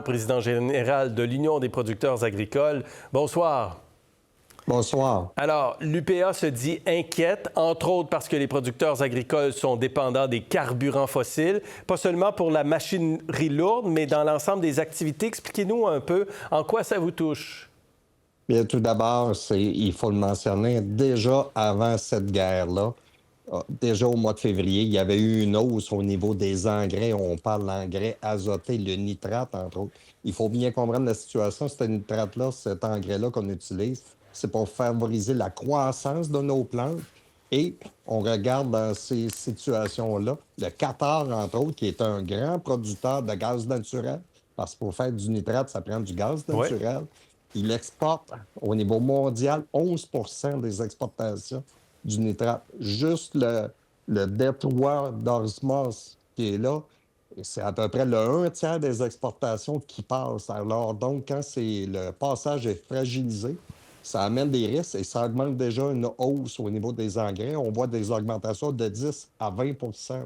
Président général de l'Union des producteurs agricoles. Bonsoir. Bonsoir. Alors, l'UPA se dit inquiète, entre autres parce que les producteurs agricoles sont dépendants des carburants fossiles, pas seulement pour la machinerie lourde, mais dans l'ensemble des activités. Expliquez-nous un peu en quoi ça vous touche. Bien, tout d'abord, il faut le mentionner, déjà avant cette guerre-là, déjà au mois de février, il y avait eu une hausse au niveau des engrais. On parle d'engrais azotés, le nitrate, entre autres. Il faut bien comprendre la situation. Ce nitrate-là, cet engrais-là qu'on utilise, c'est pour favoriser la croissance de nos plantes. Et on regarde dans ces situations-là, le Qatar, entre autres, qui est un grand producteur de gaz naturel, parce que pour faire du nitrate, ça prend du gaz Oui. naturel. Il exporte au niveau mondial 11 des exportations du nitrate. Juste le détroit d'osmose qui est là, c'est à peu près le 1 tiers des exportations qui passent. Alors donc, quand le passage est fragilisé, ça amène des risques et ça augmente déjà une hausse au niveau des engrais. On voit des augmentations de 10 à 20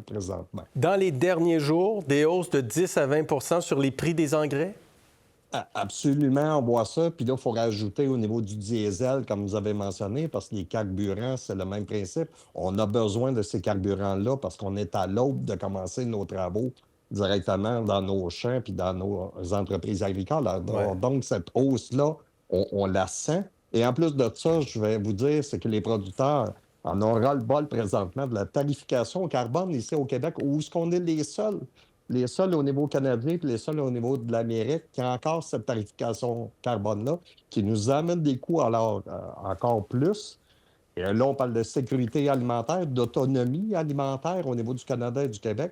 présentement. Dans les derniers jours, des hausses de 10 à 20 sur les prix des engrais? Absolument, on voit ça. Puis là, il faut rajouter au niveau du diesel, comme vous avez mentionné, parce que les carburants, c'est le même principe. On a besoin de ces carburants-là parce qu'on est à l'aube de commencer nos travaux directement dans nos champs puis dans nos entreprises agricoles. Ouais. Donc, cette hausse-là, on la sent. Et en plus de ça, je vais vous dire, c'est que les producteurs en ont ras-le-bol présentement de la tarification au carbone ici au Québec, où est-ce qu'on est les seuls au niveau canadien puis les seuls au niveau de l'Amérique qui ont encore cette tarification carbone-là, qui nous amène des coûts alors encore plus. Et là, on parle de sécurité alimentaire, d'autonomie alimentaire au niveau du Canada et du Québec.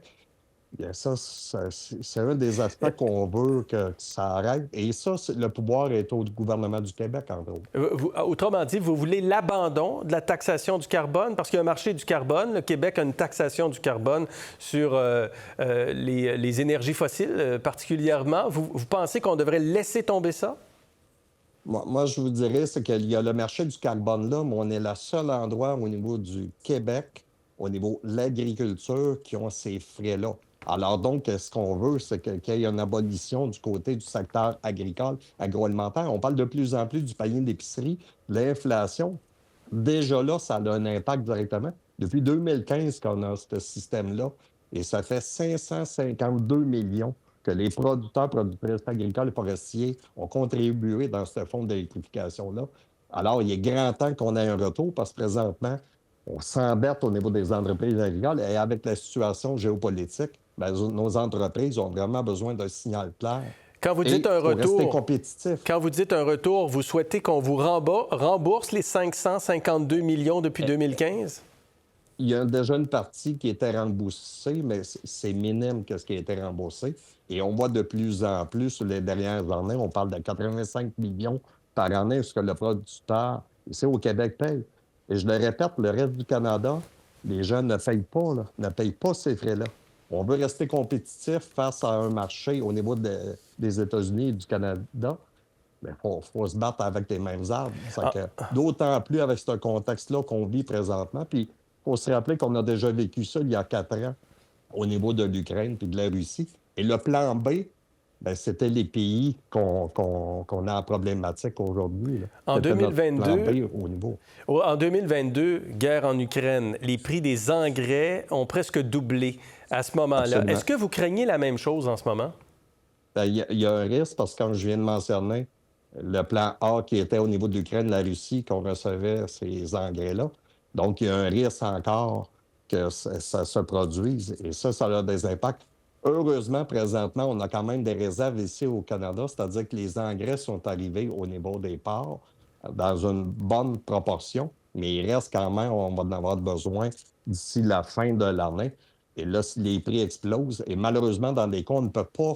Bien, ça, c'est un des aspects qu'on veut que ça arrête. Et ça, le pouvoir est au gouvernement du Québec, en gros. Autrement dit, vous voulez l'abandon de la taxation du carbone parce qu'il y a un marché du carbone. Le Québec a une taxation du carbone sur les énergies fossiles particulièrement. Vous pensez qu'on devrait laisser tomber ça? Moi, je vous dirais, c'est qu'il y a le marché du carbone là, mais on est le seul endroit au niveau du Québec, au niveau de l'agriculture, qui ont ces frais-là. Alors donc, ce qu'on veut, c'est qu'il y ait une abolition du côté du secteur agricole, agroalimentaire. On parle de plus en plus du panier d'épicerie, de l'inflation. Déjà là, ça a un impact directement. Depuis 2015 qu'on a ce système-là, et ça fait 552 millions que les producteurs, productrices agricoles et forestiers ont contribué dans ce fonds d'électrification-là. Alors, il est grand temps qu'on ait un retour parce que présentement, on s'embête au niveau des entreprises agricoles et avec la situation géopolitique, bien, nos entreprises ont vraiment besoin d'un signal clair. Quand vous dites Et un faut rester retour, compétitif. quand vous dites un retour, vous souhaitez qu'on vous rembourse les 552 millions depuis 2015? Il y a déjà une partie qui était remboursée, mais c'est minime ce qui a été remboursé. Et on voit de plus en plus sur les dernières années, on parle de 85 millions par année, ce que le producteur ici au Québec paye. Et je le répète, le reste du Canada, les gens ne payent pas, là, ne payent pas ces frais-là. On veut rester compétitif face à un marché au niveau des États-Unis et du Canada. Mais il faut se battre avec les mêmes armes. D'autant plus avec ce contexte-là qu'on vit présentement. Puis, il faut se rappeler qu'on a déjà vécu ça il y a 4 ans au niveau de l'Ukraine puis de la Russie. Et le plan B, bien, c'était les pays qu'on a en problématique aujourd'hui, là. En C'était notre plan 2022, B au niveau. En 2022, guerre en Ukraine, les prix des engrais ont presque doublé à ce moment-là. Absolument. Est-ce que vous craignez la même chose en ce moment? Bien, il y a un risque parce que, comme je viens de mentionner, le plan A qui était au niveau de l'Ukraine, la Russie, qu'on recevait ces engrais-là. Donc, il y a un risque encore que ça se produise. Et ça a des impacts. Heureusement, présentement, on a quand même des réserves ici au Canada, c'est-à-dire que les engrais sont arrivés au niveau des ports dans une bonne proportion, mais il reste quand même, on va en avoir besoin d'ici la fin de l'année. Et là, si les prix explosent, et malheureusement, dans des cas, on ne peut pas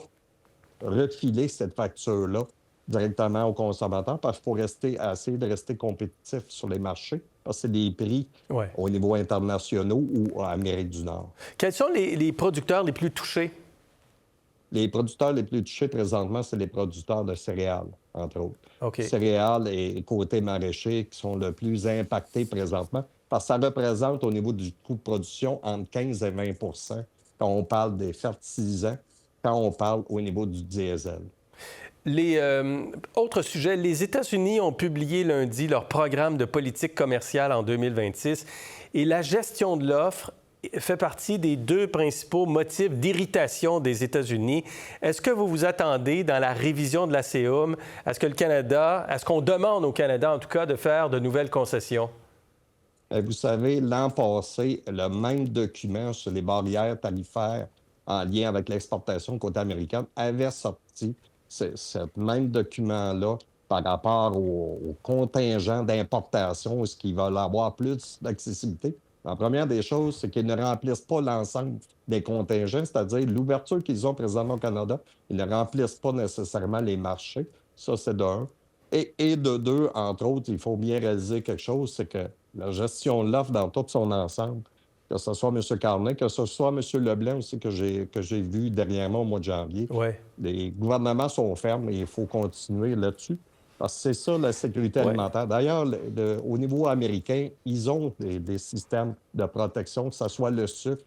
refiler cette facture-là directement aux consommateurs parce qu'il faut essayer de rester compétitif sur les marchés parce que c'est des prix Ouais. au niveau international ou en Amérique du Nord. Quels sont les producteurs les plus touchés? Les producteurs les plus touchés présentement, c'est les producteurs de céréales, entre autres. OK. Céréales et côté maraîcher qui sont le plus impactés présentement parce que ça représente au niveau du coût de production entre 15 et 20 quand on parle des fertilisants, quand on parle au niveau du diesel. Autre sujet, les États-Unis ont publié lundi leur programme de politique commerciale en 2026 et la gestion de l'offre fait partie des 2 principaux motifs d'irritation des États-Unis. Est-ce que vous vous attendez, dans la révision de la CEUM, à ce qu'on demande au Canada, en tout cas, de faire de nouvelles concessions? Vous savez, l'an passé, le même document sur les barrières tarifaires en lien avec l'exportation côté américaine avait sorti ce même document-là par rapport au contingent d'importation, est-ce qu'ils veulent avoir plus d'accessibilité. La première des choses, c'est qu'ils ne remplissent pas l'ensemble des contingents, c'est-à-dire l'ouverture qu'ils ont présentement au Canada, ils ne remplissent pas nécessairement les marchés. Ça, c'est de un. Et de deux, entre autres, il faut bien réaliser quelque chose, c'est que la gestion de l'offre dans tout son ensemble, que ce soit M. Carnet, que ce soit M. Leblanc aussi, que j'ai vu dernièrement au mois de janvier, Oui. les gouvernements sont fermes et il faut continuer là-dessus. Parce que c'est ça, la sécurité Ouais. alimentaire. D'ailleurs, au niveau américain, ils ont des systèmes de protection, que ce soit le sucre,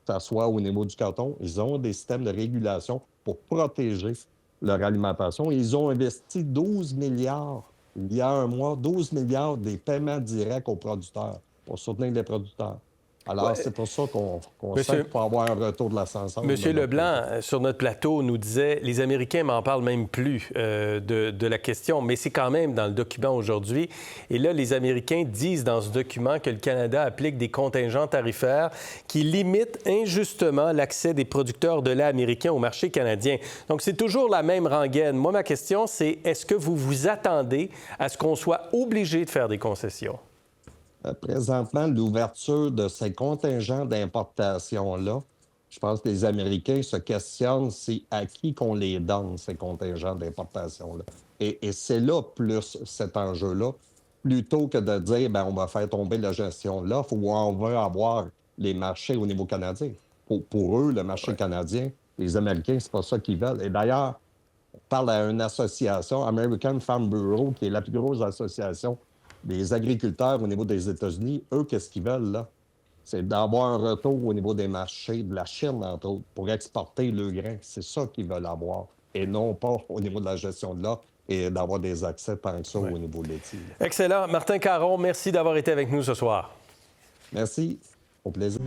que ce soit au niveau du coton. Ils ont des systèmes de régulation pour protéger leur alimentation. Ils ont investi 12 milliards, il y a un mois, 12 milliards des paiements directs aux producteurs pour soutenir les producteurs. Alors, Ouais. c'est pour ça qu'on sait Monsieur- qu'il faut avoir un retour de l'ascenseur. Monsieur Leblanc, sur notre plateau, nous disait les Américains m'en parlent même plus de la question, mais c'est quand même dans le document aujourd'hui. Et là, les Américains disent dans ce document que le Canada applique des contingents tarifaires qui limitent injustement l'accès des producteurs de lait américains au marché canadien. Donc, c'est toujours la même rengaine. Moi, ma question, c'est est-ce que vous vous attendez à ce qu'on soit obligé de faire des concessions? Présentement, l'ouverture de ces contingents d'importation-là, je pense que les Américains se questionnent c'est à qui qu'on les donne, ces contingents d'importation-là. Et c'est là plus cet enjeu-là, plutôt que de dire ben, on va faire tomber la gestion de l'offre ou on veut avoir les marchés au niveau canadien. Pour eux, le marché canadien, les Américains, c'est pas ça qu'ils veulent. Et d'ailleurs, on parle à une association, American Farm Bureau, qui est la plus grosse association des agriculteurs au niveau des États-Unis. Eux, qu'est-ce qu'ils veulent, là? C'est d'avoir un retour au niveau des marchés de la Chine, entre autres, pour exporter le grain. C'est ça qu'ils veulent avoir. Et non pas au niveau de la gestion de l'offre et d'avoir des accès tant que ça au niveau laitier. Excellent. Martin Caron, merci d'avoir été avec nous ce soir. Merci. Au plaisir.